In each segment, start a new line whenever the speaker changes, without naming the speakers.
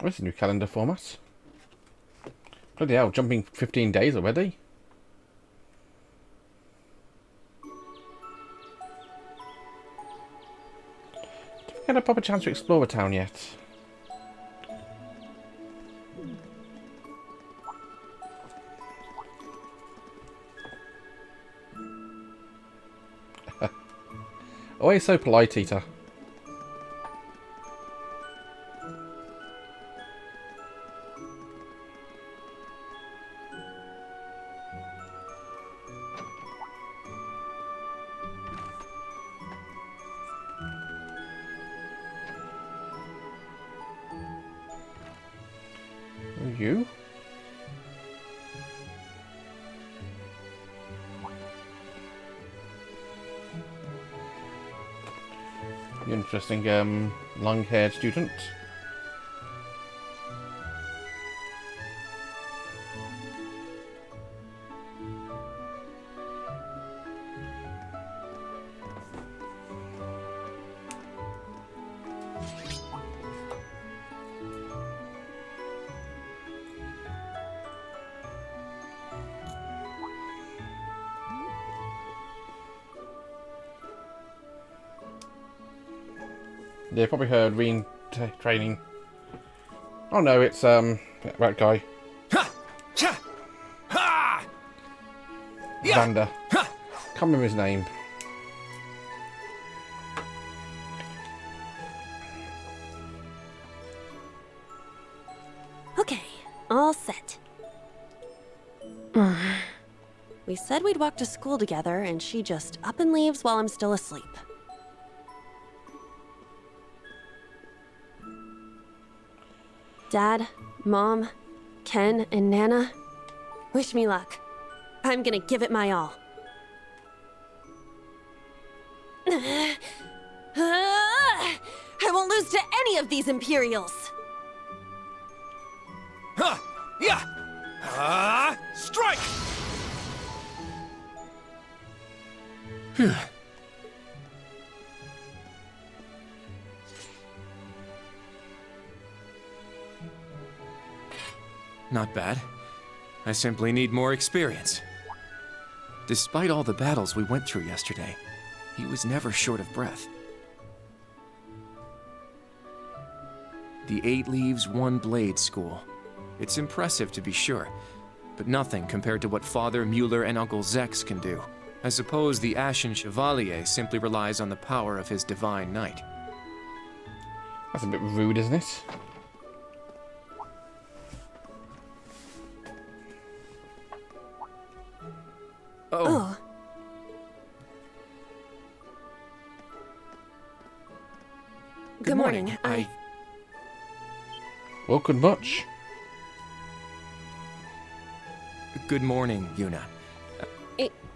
Oh, it's a new calendar format. Bloody hell, jumping 15 days already. Did we get a proper chance to explore a town yet? Always so polite, Eater. You? You interesting, long-haired student. Yeah, probably heard Rean training. Oh no, it's that guy. Xander. Can't remember his name.
Okay, all set. We said we'd walk to school together, and she just up and leaves while I'm still asleep. Dad, Mom, Ken, and Nana, wish me luck. I'm gonna give it my all. I won't lose to any of these Imperials!
Strike!
Not bad. I simply need more experience. Despite all the battles we went through yesterday, he was never short of breath. The 8 Leaves, 1 Blade School. It's impressive to be sure, but nothing compared to what Father Mueller and Uncle Zex can do. I suppose the Ashen Chevalier simply relies on the power of his Divine Knight.
That's a bit rude, isn't it?
Oh. Good morning.
Welcome much.
Good morning, Yuna.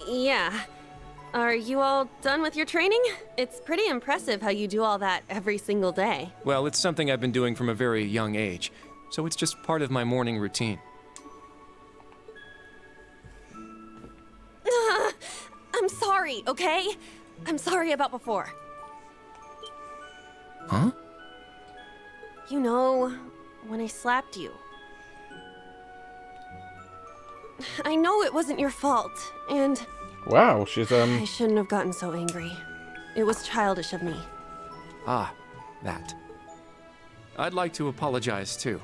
Yeah. Are you all done with your training? It's pretty impressive how you do all that every single day.
Well, it's something I've been doing from a very young age, so it's just part of my morning routine.
I'm sorry, okay? I'm sorry about before.
Huh?
You know, when I slapped you. I know it wasn't your fault, and
Wow, she's
I shouldn't have gotten so angry. It was childish of me.
Ah, that. I'd like to apologize too.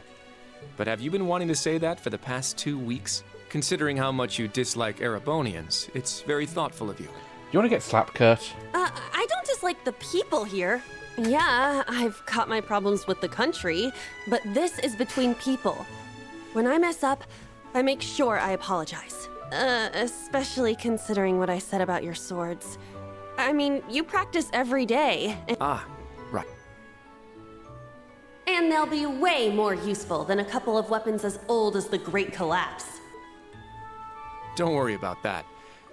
But have you been wanting to say that for the past 2 weeks? Considering how much you dislike Erebonians, it's very thoughtful of you.
You want to get slapped, Kurt?
I don't dislike the people here. Yeah, I've got my problems with the country, but this is between people. When I mess up, I make sure I apologize. Especially considering what I said about your swords. I mean, you practice every day.
Ah, right.
And they'll be way more useful than a couple of weapons as old as the Great Collapse.
Don't worry about that.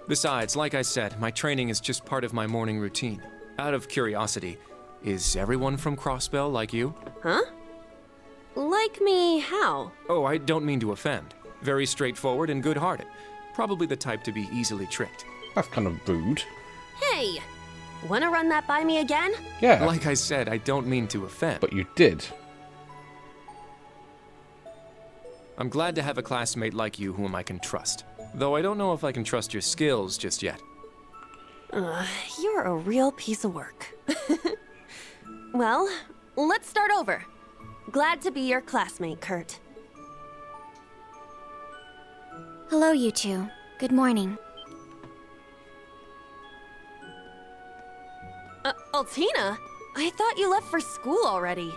Besides, like I said, my training is just part of my morning routine. Out of curiosity, is everyone from Crossbell like you?
Huh? Like me how?
Oh, I don't mean to offend. Very straightforward and good-hearted. Probably the type to be easily tricked.
That's kind of rude.
Hey, wanna run that by me again?
Yeah,
Like I said, I don't mean to offend.
but you did.
I'm glad to have a classmate like you whom I can trust. Though I don't know if I can trust your skills just yet.
You're a real piece of work. Well, let's start over. Glad to be your classmate, Kurt.
Hello, you two. Good morning.
Altina? I thought you left for school already.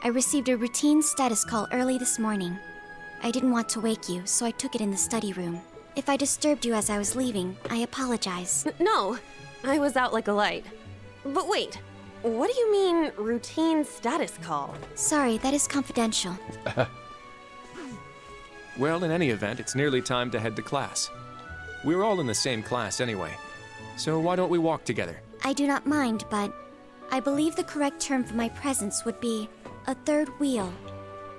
I received a routine status call early this morning. I didn't want to wake you, so I took it in the study room. If I disturbed you as I was leaving, I apologize.
No, I was out like a light. But wait, what do you mean, routine status call?
Sorry, that is confidential.
Well, in any event, it's nearly time to head to class. We're all in the same class anyway, so why don't we walk together?
I do not mind, but I believe the correct term for my presence would be a third wheel.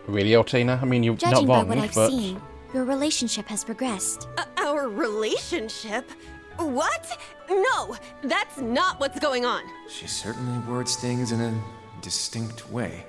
Really, Altina? I mean, you're not
Judging by
wrong,
what I've
but...
seen, your relationship has progressed.
Our relationship? What? No, that's not what's going on.
She certainly words things in a distinct way.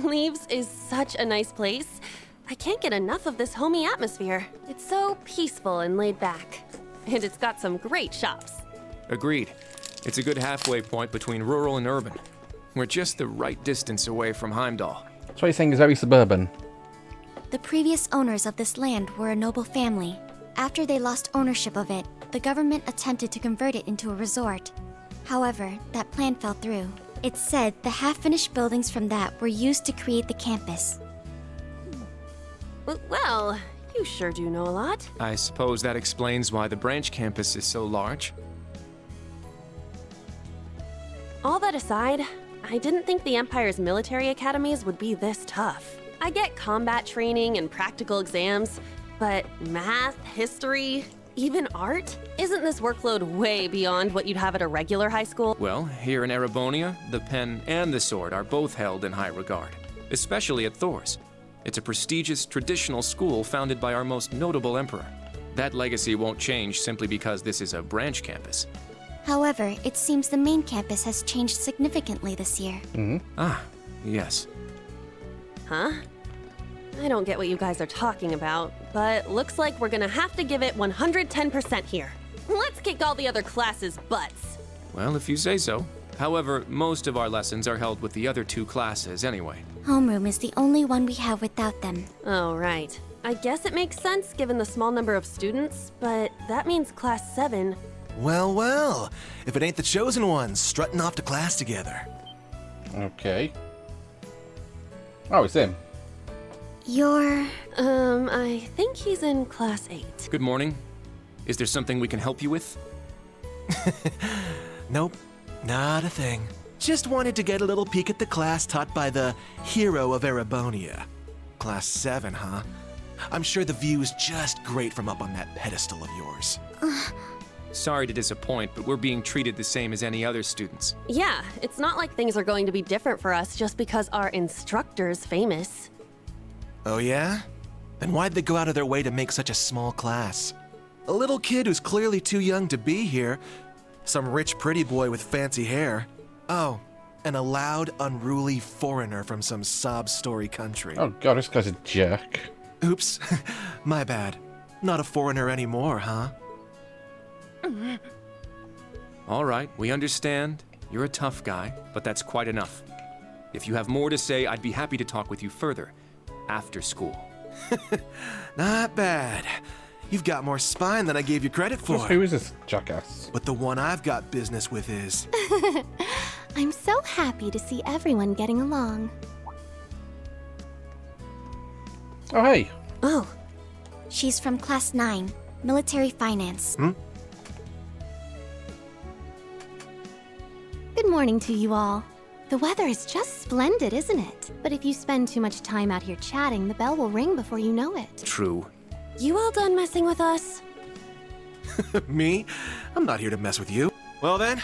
Leaves is such a nice place. I can't get enough of this homey atmosphere. It's so peaceful and laid back. And it's got some great shops.
Agreed. It's a good halfway point between rural and urban. We're just the right distance away from Heimdall.
That's why you're saying it's very suburban.
The previous owners of this land were a noble family. After they lost ownership of it, the government attempted to convert it into a resort. However, that plan fell through. It's said the half-finished buildings from that were used to create the campus.
Well, you sure do know a lot.
I suppose that explains why the branch campus is so large.
All that aside, I didn't think the Empire's military academies would be this tough. I get combat training and practical exams, but math, history, even art? Isn't this workload way beyond what you'd have at a regular high school?
Well, here in Erebonia, the pen and the sword are both held in high regard, especially at Thors. It's a prestigious traditional school founded by our most notable emperor. That legacy won't change simply because this is a branch campus.
However, it seems the main campus has changed significantly this year.
Ah, yes.
Huh? I don't get what you guys are talking about, but looks like we're gonna have to give it 110% here. Let's kick all the other classes' butts.
Well, if you say so. However, most of our lessons are held with the other two classes anyway.
Homeroom is the only one we have without them.
Oh, right. I guess it makes sense given the small number of students, but that means Class 7.
Well, well. If it ain't the chosen ones strutting off to class together.
Okay. Oh, it's him.
You're...
I think he's in Class 8.
Good morning. Is there something we can help you with?
Nope, not a thing. Just wanted to get a little peek at the class taught by the hero of Erebonia. Class 7, huh? I'm sure the view is just great from up on that pedestal of yours.
Sorry to disappoint, but we're being treated the same as any other students.
Yeah, it's not like things are going to be different for us just because our instructor's famous.
Oh yeah? Then why'd they go out of their way to make such a small class? A little kid who's clearly too young to be here. Some rich pretty boy with fancy hair. Oh, and a loud, unruly foreigner from some sob-story country.
Oh god, this guy's a jerk.
Oops, my bad. Not a foreigner anymore, huh?
All right, we understand. You're a tough guy, but that's quite enough. If you have more to say, I'd be happy to talk with you further. After school.
Not bad. You've got more spine than I gave you credit for.
Who is this jackass?
But the one I've got business with is...
I'm so happy to see everyone getting along.
Oh, hey.
Oh,
She's from Class 9, Military Finance.
Good morning to you all. The weather is just splendid, isn't it? But if you spend too much time out here chatting, the bell will ring before you know it.
True.
you all done messing with us?
Me? I'm not here to mess with you. Well then,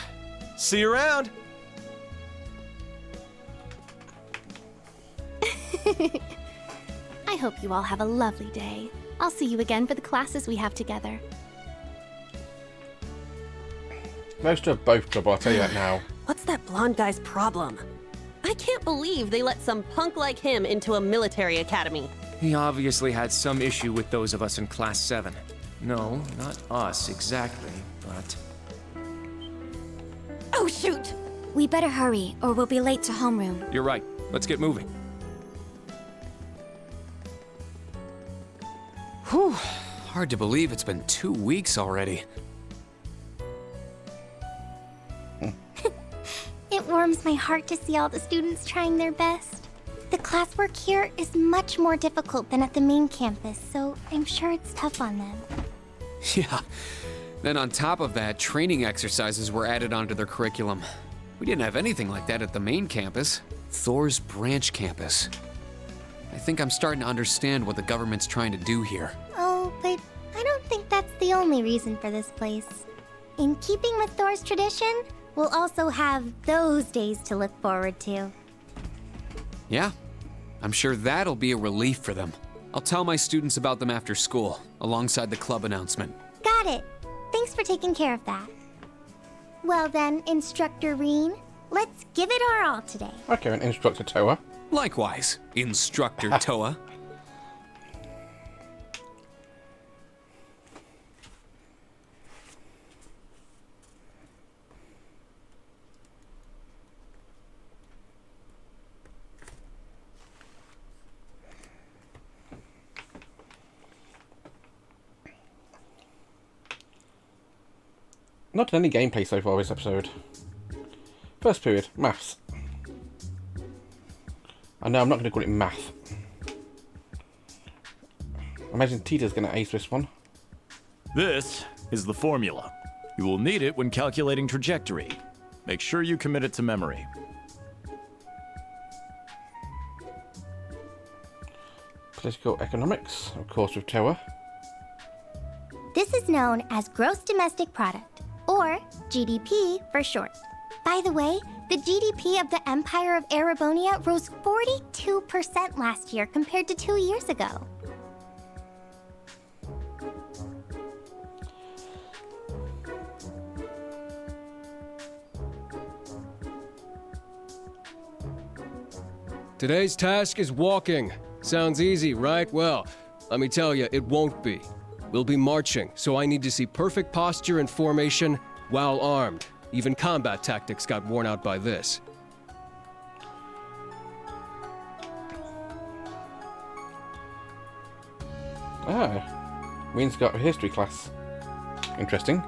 see you around.
I hope you all have a lovely day. I'll see you again for the classes we have together.
Those two are both trouble, I'll tell you that now.
What's that blonde guy's problem? I can't believe they let some punk like him into a military academy.
He obviously had some issue with those of us in Class 7. No, not us exactly, but...
Oh, shoot!
We better hurry, or we'll be late to homeroom.
You're right. Let's get moving.
Whew. Hard to believe it's been 2 weeks already.
It warms my heart to see all the students trying their best. The classwork here is much more difficult than at the main campus, so I'm sure it's tough on them.
Yeah. Then on top of that, training exercises were added onto their curriculum. We didn't have anything like that at the main campus. Thors Branch Campus. I think I'm starting to understand what the government's trying to do here.
Oh, but I don't think that's the only reason for this place. In keeping with Thor's tradition, we'll also have those days to look forward to.
Yeah, I'm sure that'll be a relief for them. I'll tell my students about them after school, alongside the club announcement.
Got it. Thanks for taking care of that. Well then, Instructor Rean, let's give it our all today.
Okay, an instructor Toa.
Likewise, Instructor Toa.
Not done any gameplay so far this episode. First period, maths. I know I'm not going to call it math. I imagine Tita's going to ace this one.
This is the formula. You will need it when calculating trajectory. Make sure you commit it to memory.
Political economics, of course, with Toa.
This is known as Gross Domestic Product, or GDP for short. By the way, the GDP of the Empire of Erebonian rose 42% last year compared to 2 years ago.
Today's task is walking. Sounds easy, right? Well, let me tell you, it won't be. We'll be marching, so I need to see perfect posture and formation while armed. Even combat tactics got worn out by this.
Ah, Ween's got a history class. Interesting.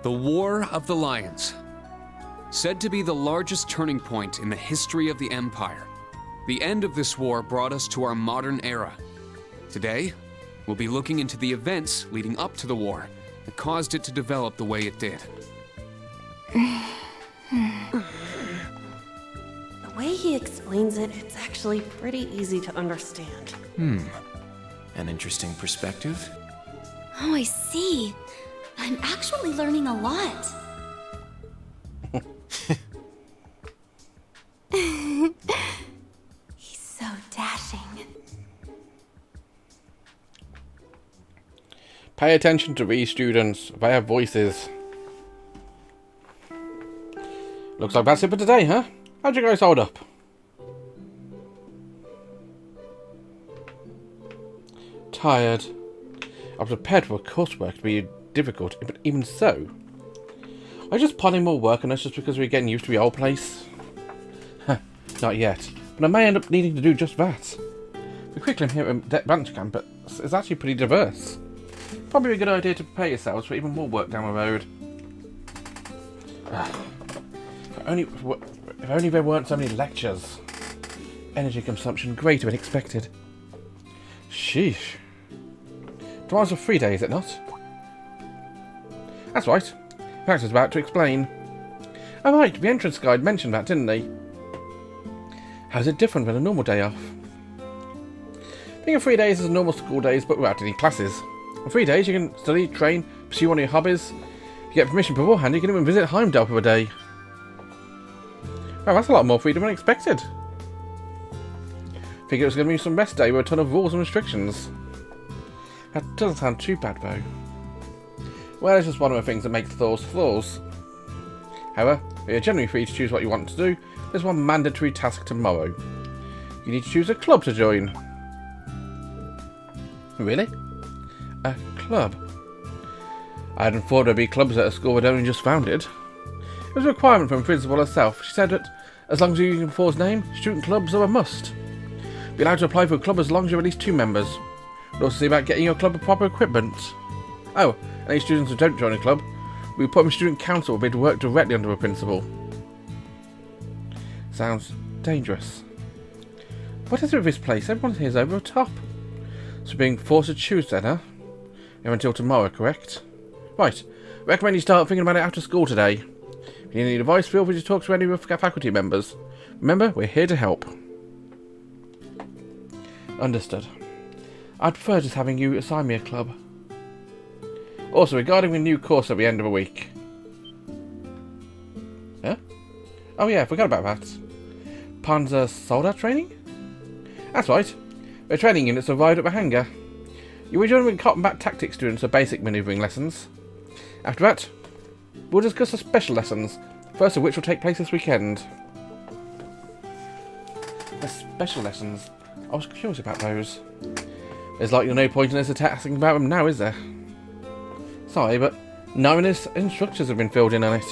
The War of the Lions. Said to be the largest turning point in the history of the Empire. The end of this war brought us to our modern era. Today, we'll be looking into the events leading up to the war that caused it to develop the way it did.
The way he explains it, it's actually pretty easy to understand.
An interesting perspective.
Oh, I see. I'm actually learning a lot.
He's so dashing.
Pay attention to these students. They have voices. Looks like that's it for today, huh? How'd you guys hold up? Tired. I was prepared for coursework to be difficult, but even so. I just piling more work on us just because we're getting used to the old place? Not yet, but I may end up needing to do just that. The curriculum here at Thors Branch Campus is actually pretty diverse. Probably a good idea to prepare yourselves for even more work down the road. If only there weren't so many lectures. Energy consumption greater than expected. Sheesh. Tomorrow's a free day, is it not? That's right. Max was about to explain. Oh right, the entrance guide mentioned that, didn't he? How's it different than a normal day off? Being a 3 days is a normal school days, but without any classes. On 3 days you can study, train, pursue one of your hobbies. If you get permission beforehand, you can even visit Heimdall for a day. Wow, that's a lot more freedom than expected. Figure it was going to be some rest day with a ton of rules and restrictions. That doesn't sound too bad though. Well, it's just one of the things that makes Thors Thors. However, you're generally free to choose what you want to do. There's one mandatory task tomorrow. You need to choose a club to join. Really? A club? I hadn't thought there'd be clubs at a school we'd only just founded. It was a requirement from the principal herself. She said that as long as you're using Thors' name, student clubs are a must. Be allowed to apply for a club as long as you're at least 2 members. We'll also see about getting your club with proper equipment. Oh, any students who don't join a club, we put them in student council will be to work directly under a principal. Sounds dangerous. What is it with this place? Everyone here's over the top. So being forced to choose then, huh? You have until tomorrow, correct? Right. Recommend you start thinking about it after school today. If you need any advice, feel free to talk to any of the faculty members. Remember, we're here to help. Understood. I'd prefer just having you assign me a club. Also, regarding the new course at the end of the week. Yeah? Oh yeah, I forgot about that. Panzer soldier training? That's right. The training units arrived at the hangar. You will join with combat tactics students for basic manoeuvring lessons. After that, we'll discuss the special lessons, first of which will take place this weekend. The special lessons? I was curious about those. There's likely no point in us asking about them now, is there? Sorry, but none of us instructors have been filled in on it.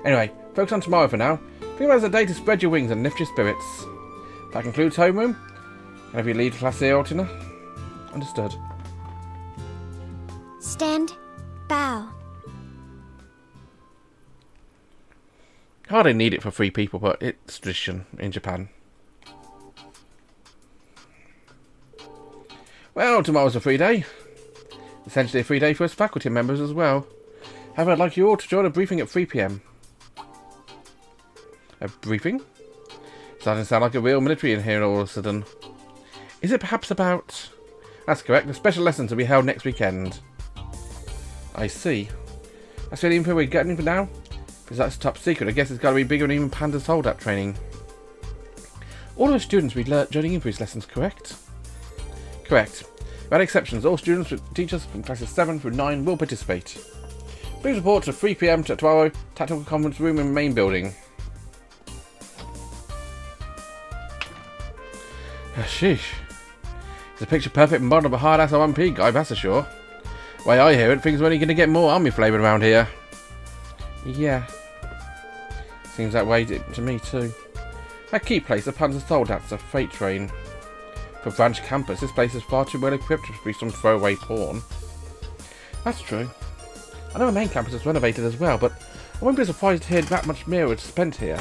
Anyway, focus on tomorrow for now. Think about it as a day to spread your wings and lift your spirits. That concludes homeroom. Can I have you lead Class A Altina? Understood.
Stand. Bow.
Hardly need it for 3 people, but it's tradition in Japan. Well, tomorrow's a free day. Essentially a free day for us faculty members as well. However, I'd like you all to join a briefing at 3 PM. A briefing? Starting to sound like a real military in here all of a sudden. Is it perhaps about... That's correct, the special lessons will be held next weekend. I see. That's the only info we're getting for now? Because that's top secret, I guess it's got to be bigger than even Panda Soldat training. All of the students will be joining in for these lessons, correct? Correct. Without exceptions, all students with teachers from classes 7 through 9 will participate. Please report to 3 PM to tomorrow, Tactical Conference Room in the main building. Sheesh. It's a picture perfect model of a hard-ass OMP guy, that's for sure. The way I hear it, things are only going to get more army flavoured around here. Yeah. Seems that way to me too. A key place, the Panzer Soldats, a freight train. For Branch Campus, this place is far too well equipped to be some throwaway porn. That's true. I know the main campus is renovated as well, but I won't be surprised to hear that much mirror is spent here.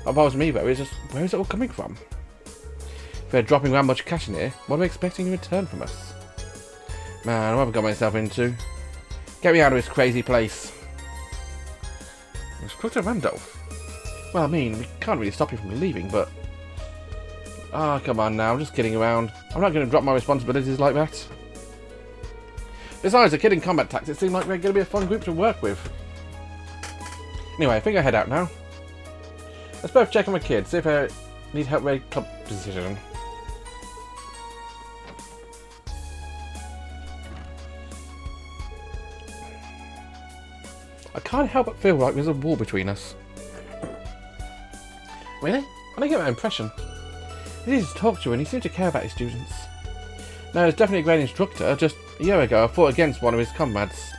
What bothers me though is just, where is it all coming from? If they're dropping that much cash in here, what are they expecting in return from us? Man, what have I got myself into? Get me out of this crazy place. Instructor Randolph. Well, I mean, we can't really stop you from leaving, but... Ah, come on now, I'm just kidding around. I'm not going to drop my responsibilities like that. Besides, the kid in combat tactics seem like they're going to be a fun group to work with. Anyway, I think I head out now. Let's both check on my kids, see if I need help with a club position. I can't help but feel like there's a wall between us. Really? I don't get that impression. It's easy to talk to and he seems to care about his students. No, he's definitely a great instructor. Just a year ago I fought against one of his comrades.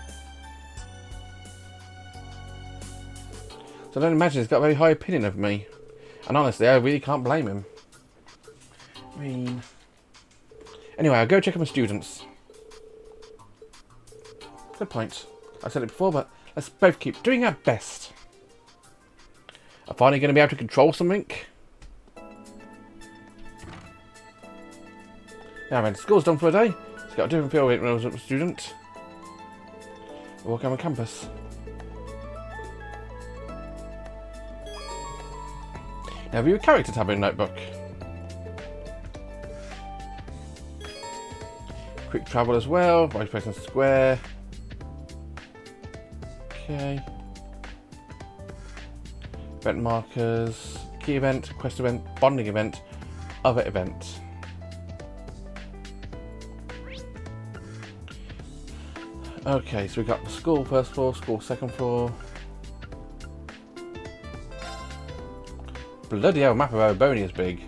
So I don't imagine he's got a very high opinion of me. And honestly, I really can't blame him. I mean... Anyway, I'll go check on my students. Good point. I've said it before, but let's both keep doing our best. I'm finally going to be able to control something. Yeah, man, school's done for a day. It's got a different feel when I was a student. We'll walk on campus. Now, view a character tab in notebook. Quick travel as well. Right pressing square. Okay. Event markers. Key event. Quest event. Bonding event. other event. Okay, so we got the school first floor, school second floor. Bloody hell, map of Erebonian is big.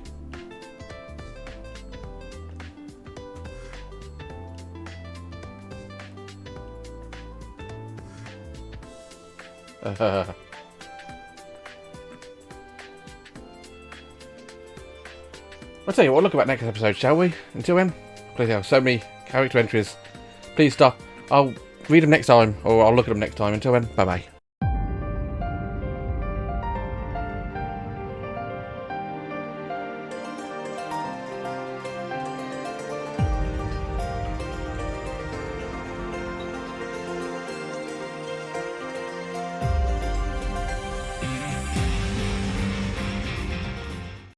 I'll tell you what, we'll look about next episode, shall we? Until then, please have so many character entries. Please stop. I'll read them next time, or I'll look at them next time. Until then, bye bye.